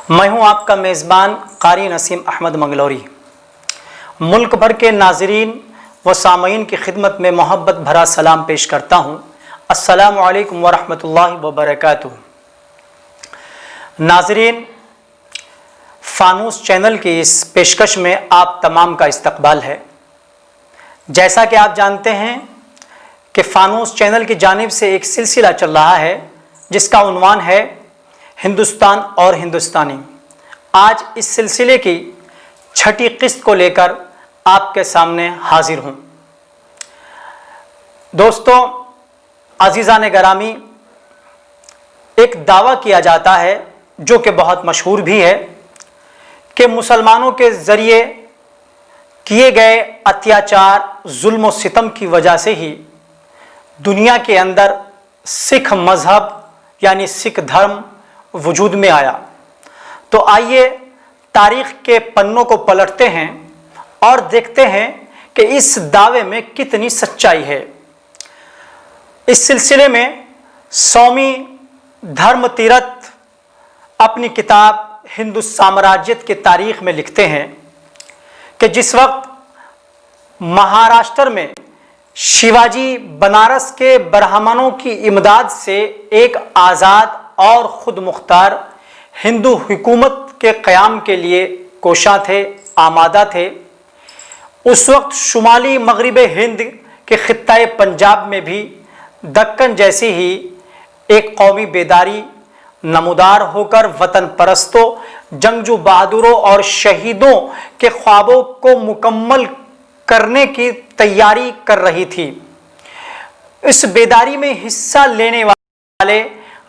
मैं हूं आपका मेज़बान क़ारी नसीम अहमद मंगलौरी। मुल्क भर के नाज़रीन व सामईन की खिदमत में मोहब्बत भरा सलाम पेश करता हूं। अस्सलामु अलैकुम व रहमतुल्लाहि व बरकातुहू। नाज़रीन, फानूस चैनल की इस पेशकश में आप तमाम का इस्तकबाल है। जैसा कि आप जानते हैं कि फानूस चैनल की जानिब से एक सिलसिला चल रहा है जिसका उन्वान है हिंदुस्तान और हिंदुस्तानी। आज इस सिलसिले की छठी किस्त को लेकर आपके सामने हाजिर हूँ। दोस्तों, अज़ीज़ान गिरामी, एक दावा किया जाता है जो कि बहुत मशहूर भी है कि मुसलमानों के ज़रिए किए गए अत्याचार, जुल्म और सितम की वजह से ही दुनिया के अंदर सिख मज़हब यानी सिख धर्म वजूद में आया। तो आइए तारीख़ के पन्नों को पलटते हैं और देखते हैं कि इस दावे में कितनी सच्चाई है। इस सिलसिले में स्वामी धर्म तीरथ अपनी किताब हिंदू साम्राज्यत की तारीख़ में लिखते हैं कि जिस वक्त महाराष्ट्र में शिवाजी बनारस के ब्राह्मणों की इमदाद से एक आज़ाद और ख़ुद मुख्तार हिंदू हुकूमत के क़याम के लिए कोशा थे, आमादा थे। उस वक्त शुमाली मगरिब हिंद के ख़ित्ता पंजाब में भी दक्कन जैसी ही एक कौमी बेदारी नमूदार होकर वतन परस्तों, जंगजू बहादुरों और शहीदों के ख्वाबों को मुकम्मल करने की तैयारी कर रही थी। इस बेदारी में हिस्सा लेने वाले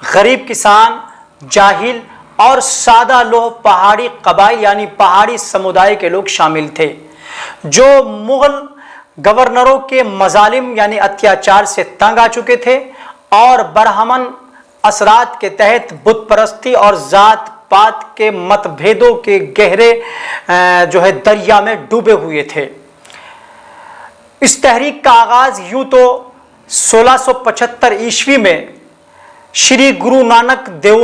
गरीब किसान, जाहिल और सादा लोह पहाड़ी कबाइल यानी पहाड़ी समुदाय के लोग शामिल थे, जो मुगल गवर्नरों के मजालिम यानी अत्याचार से तंग आ चुके थे और ब्राह्मण असरात के तहत बुत परस्ती और जात पात के मतभेदों के गहरे दरिया में डूबे हुए थे। इस तहरीक का आगाज़ यूँ तो 1675 ईस्वी में श्री गुरु नानक देव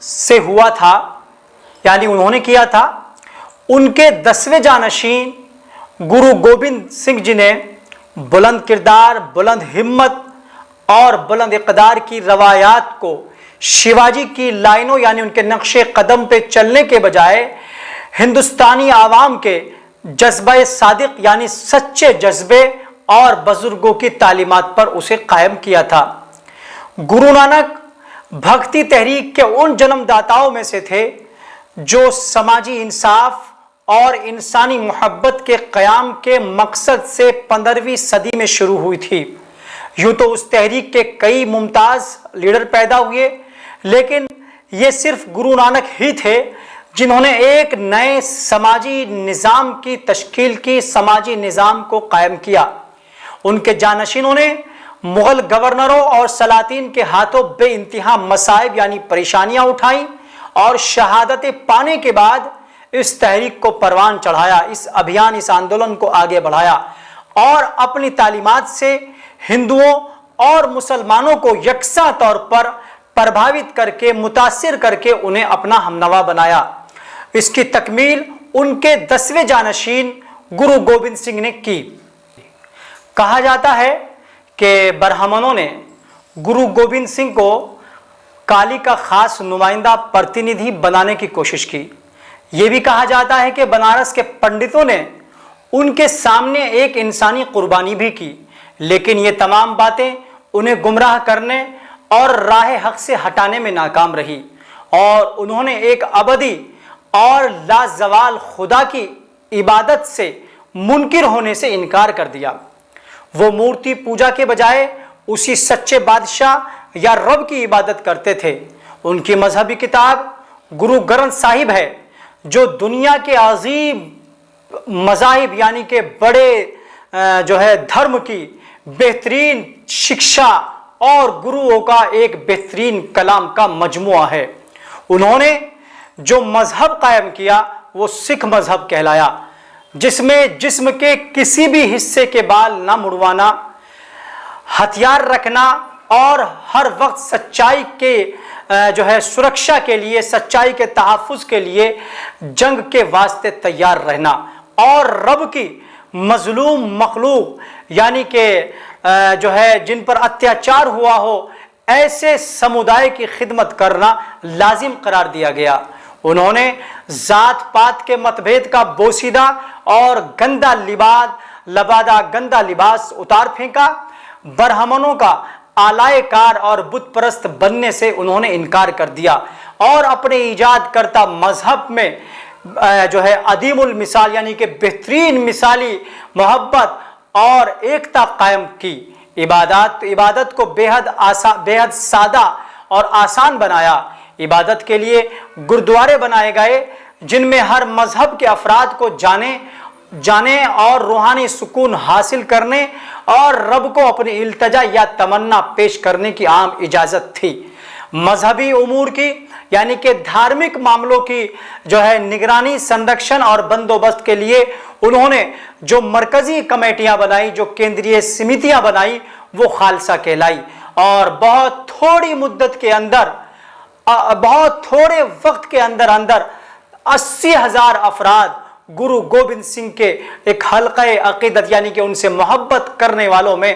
से हुआ था, यानी उन्होंने किया था। उनके 10वें जानशीन गुरु गोबिंद सिंह जी ने बुलंद किरदार, बुलंद हिम्मत और बुलंद इक़दार की रवायात को शिवाजी की लाइनों यानी उनके नक्शे कदम पे चलने के बजाय हिंदुस्तानी आवाम के जज्बे सादिक यानी सच्चे जज्बे और बुजुर्गों की तालीमात पर उसे कायम किया था। गुरु नानक भक्ति तहरीक के उन जन्मदाताओं में से थे जो समाजी इंसाफ और इंसानी मोहब्बत के क़याम के मकसद से 15वीं सदी में शुरू हुई थी। यूँ तो उस तहरीक के कई मुमताज़ लीडर पैदा हुए, लेकिन ये सिर्फ गुरु नानक ही थे जिन्होंने एक नए समाजी निज़ाम की तश्कील की, समाजी निज़ाम को कायम किया। उनके जानशीनों ने मुग़ल गवर्नरों और सलातीन के हाथों बेइंतहा मसाइब यानी परेशानियां उठाई और शहादतें पाने के बाद इस तहरीक को परवान चढ़ाया, इस अभियान, इस आंदोलन को आगे बढ़ाया और अपनी तालीमात से हिंदुओं और मुसलमानों को यकसा तौर पर प्रभावित करके, मुतासिर करके उन्हें अपना हमनवा बनाया। इसकी तकमील उनके 10वें जानशीन गुरु गोबिंद सिंह ने की। कहा जाता है कि ब्राह्मणों ने गुरु गोबिंद सिंह को काली का खास नुमाइंदा प्रतिनिधि बनाने की कोशिश की। यह भी कहा जाता है कि बनारस के पंडितों ने उनके सामने एक इंसानी कुर्बानी भी की, लेकिन ये तमाम बातें उन्हें गुमराह करने और राह हक से हटाने में नाकाम रही और उन्होंने एक अबदी और लाजवाल खुदा की इबादत से मुनकिर होने से इनकार कर दिया। वो मूर्ति पूजा के बजाय उसी सच्चे बादशाह या रब की इबादत करते थे। उनकी मजहबी किताब गुरु ग्रंथ साहिब है, जो दुनिया के अजीम मज़ाहिब यानी के बड़े धर्म की बेहतरीन शिक्षा और गुरुओं का एक बेहतरीन कलाम का मजमुआ है। उन्होंने जो मजहब कायम किया वो सिख मजहब कहलाया, जिसमें जिस्म के किसी भी हिस्से के बाल ना मुड़वाना, हथियार रखना اور ہر وقت سچائی کے سرکشا کے لیے، سچائی کے تحفظ کے لیے جنگ کے واسطے تیار رہنا، اور رب کی مظلوم مخلوق یعنی کہ جن پر اتیاچار ہوا ہو ایسے سمودائے کی خدمت کرنا لازم قرار دیا گیا۔ انہوں نے ذات پات کے متبھید کا بوسیدہ اور گندا لباس اتار پھینکا، برہمنوں کا آلائے کار اور بت پرست بننے سے انہوں نے انکار کر دیا، اور اپنے ایجاد کرتا مذہب میں عدیم المثال یعنی کہ بہترین مثالی محبت اور ایکتا قائم کی۔ عبادت کو بےحد سادہ اور آسان بنایا۔ عبادت کے لیے گردوارے بنائے گئے جن میں ہر مذہب کے افراد کو جانے اور روحانی سکون حاصل کرنے اور رب کو اپنی التجا یا تمنا پیش کرنے کی عام اجازت تھی۔ مذہبی امور کی یعنی کہ دھارمک معاملوں کی نگرانی، سنرکشن اور بندوبست کے لیے انہوں نے جو مرکزی کمیٹیاں بنائی، جو کیندریہ سمیتیاں بنائی، وہ خالصہ کہلائی، اور بہت تھوڑے وقت کے اندر 80,000 افراد گرو گوبند سنگھ کے ایک حلقہ عقیدت یعنی کہ ان سے محبت کرنے والوں میں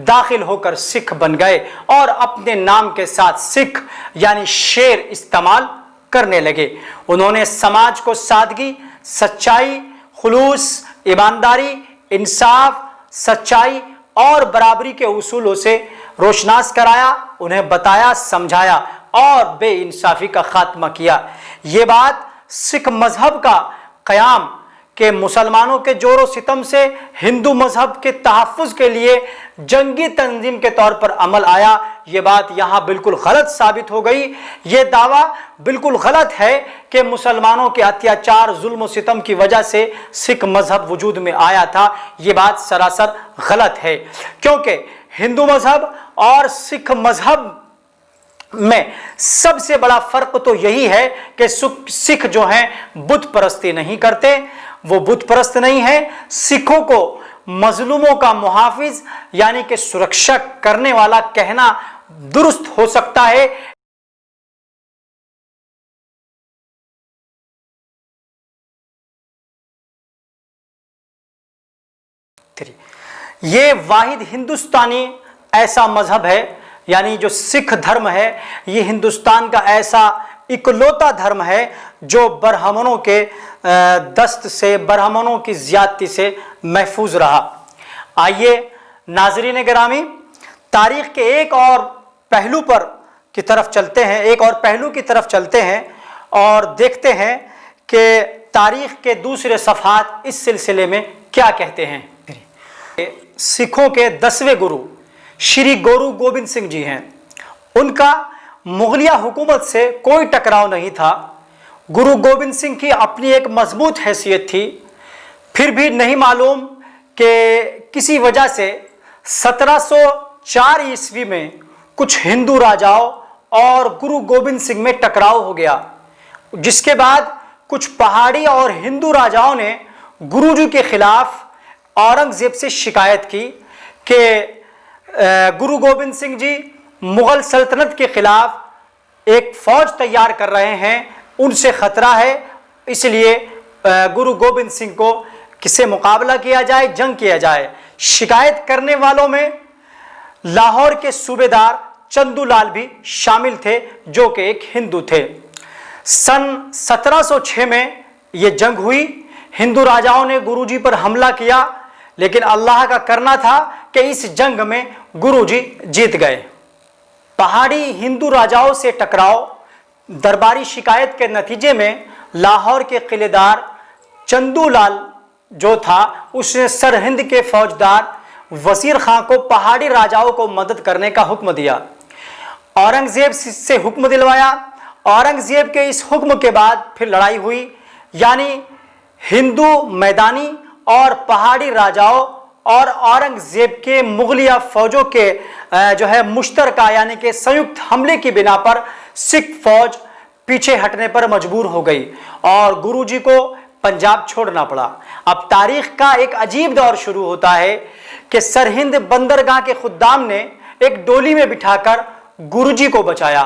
داخل ہو کر سکھ بن گئے، اور اپنے نام کے ساتھ سکھ یعنی شیر استعمال کرنے لگے۔ انہوں نے سماج کو سادگی، سچائی، خلوص، ایمانداری، انصاف، سچائی اور برابری کے اصولوں سے روشناس کرایا، انہیں بتایا، سمجھایا اور بے انصافی کا خاتمہ کیا۔ یہ بات سکھ مذہب کا قیام کہ مسلمانوں کے جور و ستم سے ہندو مذہب کے تحفظ کے لیے جنگی تنظیم کے طور پر عمل آیا، یہ بات یہاں بالکل غلط ثابت ہو گئی۔ یہ دعویٰ بالکل غلط ہے کہ مسلمانوں کے اتیاچار، ظلم و ستم کی وجہ سے سکھ مذہب وجود میں آیا تھا، یہ بات سراسر غلط ہے، کیونکہ ہندو مذہب اور سکھ مذہب میں سب سے بڑا فرق تو یہی ہے کہ سکھ جو ہیں بت پرستی نہیں کرتے، وہ بت پرست نہیں ہیں۔ سکھوں کو مظلوموں کا محافظ یعنی کہ سرکشا کرنے والا کہنا درست ہو سکتا ہے۔ یہ واحد ہندوستانی ایسا مذہب ہے، یعنی جو سکھ دھرم ہے یہ ہندوستان کا ایسا اکلوتا دھرم ہے جو برہمنوں کے دست سے، برہمنوں کی زیادتی سے محفوظ رہا۔ آئیے ناظرین گرامی، تاریخ کے ایک اور پہلو کی طرف چلتے ہیں اور دیکھتے ہیں کہ تاریخ کے دوسرے صفحات اس سلسلے میں کیا کہتے ہیں۔ سکھوں کے 10ویں گرو شری گرو گوبند سنگھ جی ہیں، ان کا مغلیہ حکومت سے کوئی ٹکراؤ نہیں تھا۔ گرو گوبند سنگھ کی اپنی ایک مضبوط حیثیت تھی، پھر بھی نہیں معلوم کہ کسی وجہ سے 1704 عیسوی میں کچھ ہندو راجاؤں اور گرو گوبند سنگھ میں ٹکراؤ ہو گیا، جس کے بعد کچھ پہاڑی اور ہندو راجاؤں نے گرو جی کے خلاف اورنگزیب سے شکایت کی کہ گرو گوبند سنگھ جی مغل سلطنت کے خلاف ایک فوج تیار کر رہے ہیں، ان سے خطرہ ہے، اس لیے گرو گوبند سنگھ کو کس سے مقابلہ کیا جائے، جنگ کیا جائے۔ شکایت کرنے والوں میں لاہور کے صوبے دار چندو لال بھی شامل تھے جو کہ ایک ہندو تھے۔ سن 1706 میں یہ جنگ ہوئی، ہندو راجاؤں نے گرو جی پر حملہ کیا، لیکن اللہ کا کرنا تھا کہ اس جنگ میں گرو جی جیت گئے۔ پہاڑی ہندو راجاؤں سے ٹکراؤ، درباری شکایت کے نتیجے میں لاہور کے قلعے دار چندو لال جو تھا اس نے سرہند کے فوجدار وزیر خان کو پہاڑی راجاؤں کو مدد کرنے کا حکم دیا۔ اورنگزیب سے حکم دلوایا۔ اورنگزیب کے اس حکم کے بعد پھر لڑائی ہوئی، یعنی ہندو میدانی اور پہاڑی راجاؤں اور اورنگزیب کے مغلیہ فوجوں کے مشترکہ یعنی کہ سیکت حملے کی بنا پر سکھ فوج پیچھے ہٹنے پر مجبور ہو گئی اور گرو جی کو پنجاب چھوڑنا پڑا۔ اب تاریخ کا ایک عجیب دور شروع ہوتا ہے کہ سرہند بندرگاہ کے خدام نے एक डोली में बिठाकर गुरुजी को बचाया।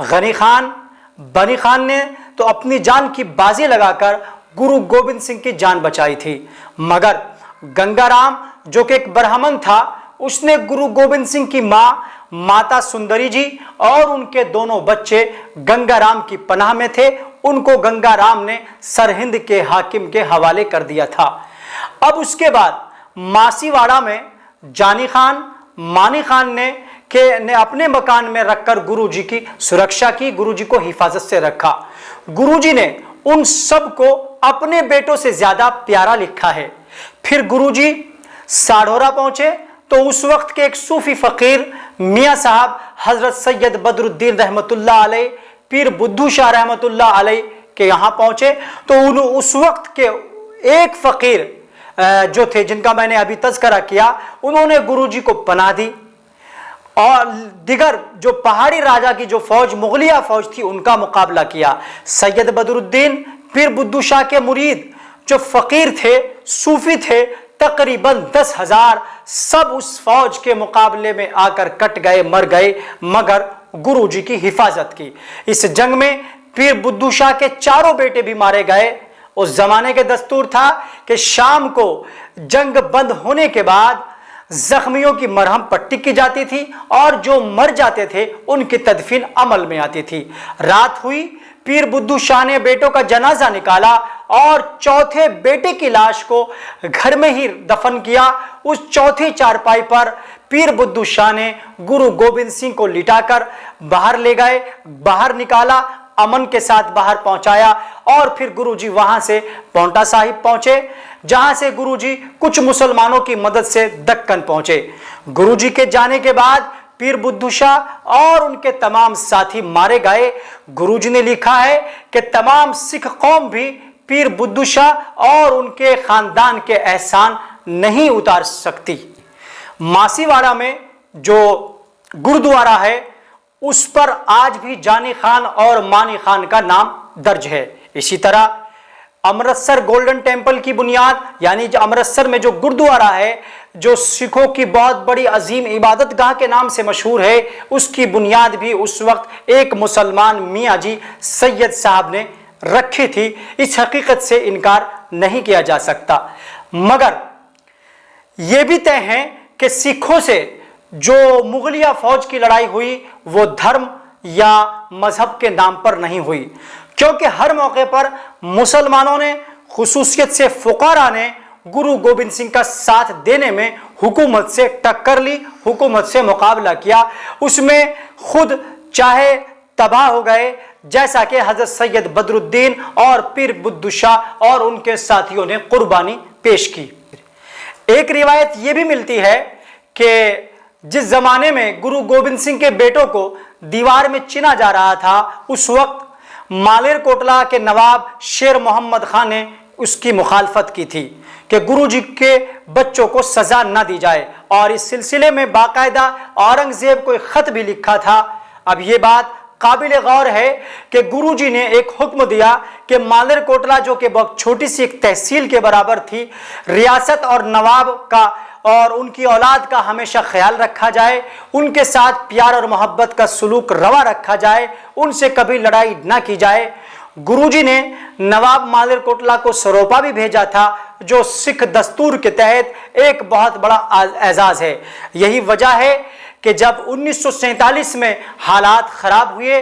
बनी खान ने तो अपनी जान की बाजी लगाकर गुरु गोविंद सिंह की जान बचाई थी, मगर गंगाराम जो कि एक ब्राह्मण था, उसने गुरु गोविंद सिंह की माता सुंदरी जी और उनके दोनों बच्चे गंगाराम की पनाह में थे, उनको गंगाराम ने सरहिंद के हाकिम के हवाले कर दिया था। अब उसके बाद मासीवाड़ा में जानी खान, मानी खान ने अपने मकान में रखकर गुरुजी की सुरक्षा की, गुरुजी को हिफाजत से रखा। गुरुजी ने उन सब को अपने बेटों से ज्यादा प्यारा लिखा है। फिर गुरुजी साढ़ोरा पहुंचे तो उस वक्त के एक सूफी फकीर मियां साहब हजरत सैयद बदरुद्दीन रहमतुल्लाह अलैह, पीर बुद्धू शाह रहमतुल्लाह अलैह के यहां पहुंचे तो उस वक्त के एक फकीर जो थे, जिनका मैंने अभी तज़किरा किया, उन्होंने गुरुजी को पनाह दी और दिगर जो पहाड़ी राजा की जो फौज, मुगलिया फौज थी, उनका मुकाबला किया। सैयद बदरुद्दीन पीर बुद्धू शाह के मुरीद जो फकीर थे, सूफी थे, तकरीबन 10,000 सब उस फौज के मुकाबले में आकर कट गए, मर गए, मगर गुरुजी की हिफाजत की। इस जंग में पीर बुद्धू शाह के चारों बेटे भी मारे गए। उस जमाने के दस्तूर था कि शाम को जंग बंद होने के बाद जख्मियों की मरहम पट्टी की जाती थी और जो मर जाते थे उनकी तदफीन अमल में आती थी। रात हुई, पीर बुद्धू शाह ने बेटों का जनाजा निकाला और चौथे बेटे की लाश को घर में ही दफन किया। उस चौथी चारपाई पर पीर बुद्धू शाह ने गुरु गोविंद सिंह को लिटाकर बाहर ले गए, बाहर निकाला, अमन के साथ बाहर पहुंचाया और फिर गुरुजी वहां से पांवटा साहिब पहुंचे, जहां से गुरुजी कुछ मुसलमानों की मदद से दक्कन पहुंचे। गुरुजी के जाने के बाद पीर बुद्धू शाह और उनके तमाम साथी मारे गए। गुरुजी ने लिखा है कि तमाम सिख कौम भी पीर बुद्धू शाह और उनके खानदान के एहसान नहीं उतार सकती। मासीवाड़ा में जो गुरुद्वारा है उस पर आज भी जानी खान और मानी खान का नाम दर्ज है। इसी तरह अमृतसर गोल्डन टेम्पल की बुनियाद, यानी जो अमृतसर में जो गुरुद्वारा है, जो सिखों की बहुत बड़ी अजीम इबादत गाह के नाम से मशहूर है, उसकी बुनियाद भी उस वक्त एक मुसलमान मियाँ जी सैयद साहब ने रखी थी। इस हकीकत से इनकार नहीं किया जा सकता। मगर यह भी तय है कि सिखों से जो मुगलिया फौज की लड़ाई हुई वो धर्म या मजहब के नाम पर नहीं हुई, क्योंकि हर मौके पर मुसलमानों ने, खुसूसियत से फुकारा ने गुरु गोविंद सिंह का साथ देने में हुकूमत से टक्कर ली, हुकूमत से मुकाबला किया। उसमें खुद चाहे तबाह हो गए, जैसा कि हजरत सैयद बदरुद्दीन और पीर बुद्धू शाह और उनके साथियों ने कुर्बानी पेश की। एक रिवायत यह भी मिलती है कि जिस जमाने में गुरु गोविंद सिंह के बेटों को दीवार में चिना जा रहा था, उस वक्त मालेरकोटला के नवाब शेर मोहम्मद खान ने उसकी मुखालफत की थी कि गुरुजी के बच्चों को सजा न दी जाए, और इस सिलसिले में बाकायदा औरंगजेब को एक खत भी लिखा था। अब ये बात काबिल गौर है कि गुरुजी ने एक हुक्म दिया कि मालेरकोटला, जो कि बहुत छोटी सी एक तहसील के बराबर थी, रियासत और नवाब का और उनकी औलाद का हमेशा ख्याल रखा जाए, उनके साथ प्यार और मोहब्बत का सलूक रवा रखा जाए, उनसे कभी लड़ाई ना की जाए। गुरुजी ने नवाब मालेरकोटला को सरोपा भी भेजा था, जो सिख दस्तूर के तहत एक बहुत बड़ा एजाज है। यही वजह है कि जब 1947 में हालात खराब हुए,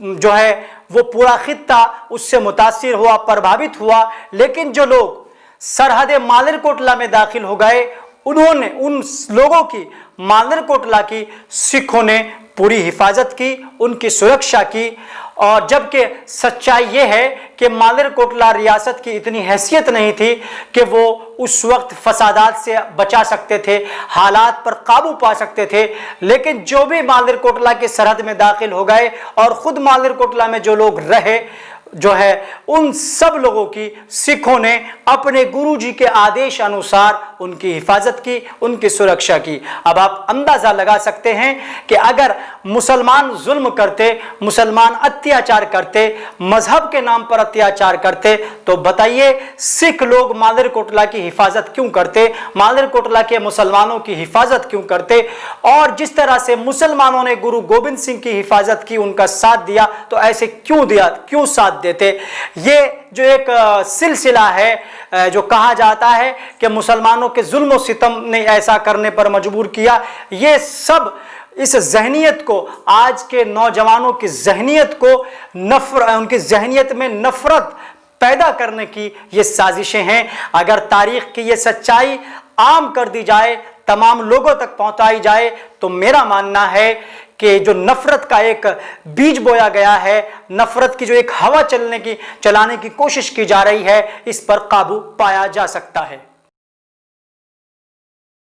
जो है वो पूरा खित्ता उससे मुतासिर हुआ, प्रभावित हुआ, लेकिन जो लोग सरहद मालेरकोटला में दाखिल हो गए, उन्होंने उन लोगों की, मालेरकोटला की सिखों ने पूरी हिफाजत की, उनकी सुरक्षा की। और जबकि सच्चाई यह है कि मालेरकोटला रियासत की इतनी हैसियत नहीं थी कि वो उस वक्त फसादात से बचा सकते थे, हालात पर काबू पा सकते थे, लेकिन जो भी मालेरकोटला के सरहद में दाखिल हो गए और ख़ुद मालेरकोटला में जो लोग रहे, जो है उन सब लोगों की सिखों ने अपने गुरुजी के आदेश अनुसार उनकी हिफाजत की, उनकी सुरक्षा की। अब आप अंदाजा लगा सकते हैं कि अगर मुसलमान जुल्म करते, मुसलमान अत्याचार करते, मजहब के नाम पर अत्याचार करते, तो बताइए सिख लोग मालरकोटला की हिफाजत क्यों करते, मालरकोटला के मुसलमानों की हिफाजत क्यों करते। और जिस तरह से मुसलमानों ने गुरु गोविंद सिंह की हिफाजत की, उनका साथ दिया, तो ऐसे क्यों दिया, क्यों साथ देते। ये जो एक सिलसिला है जो कहा जाता है कि मुसलमानों के जुल्म सितम ने ऐसा करने पर मजबूर किया, ये सब इस जहनियत को, आज के नौजवानों की जहनियत को उनकी जहनियत में नफरत पैदा करने की ये साजिशें हैं। अगर तारीख की ये सच्चाई आम कर दी जाए, तमाम लोगों तक पहुंचाई जाए, तो मेरा मानना है कि जो नफरत का एक बीज बोया गया है, नफरत की जो एक हवा चलाने की कोशिश की जा रही है, इस पर काबू पाया जा सकता है।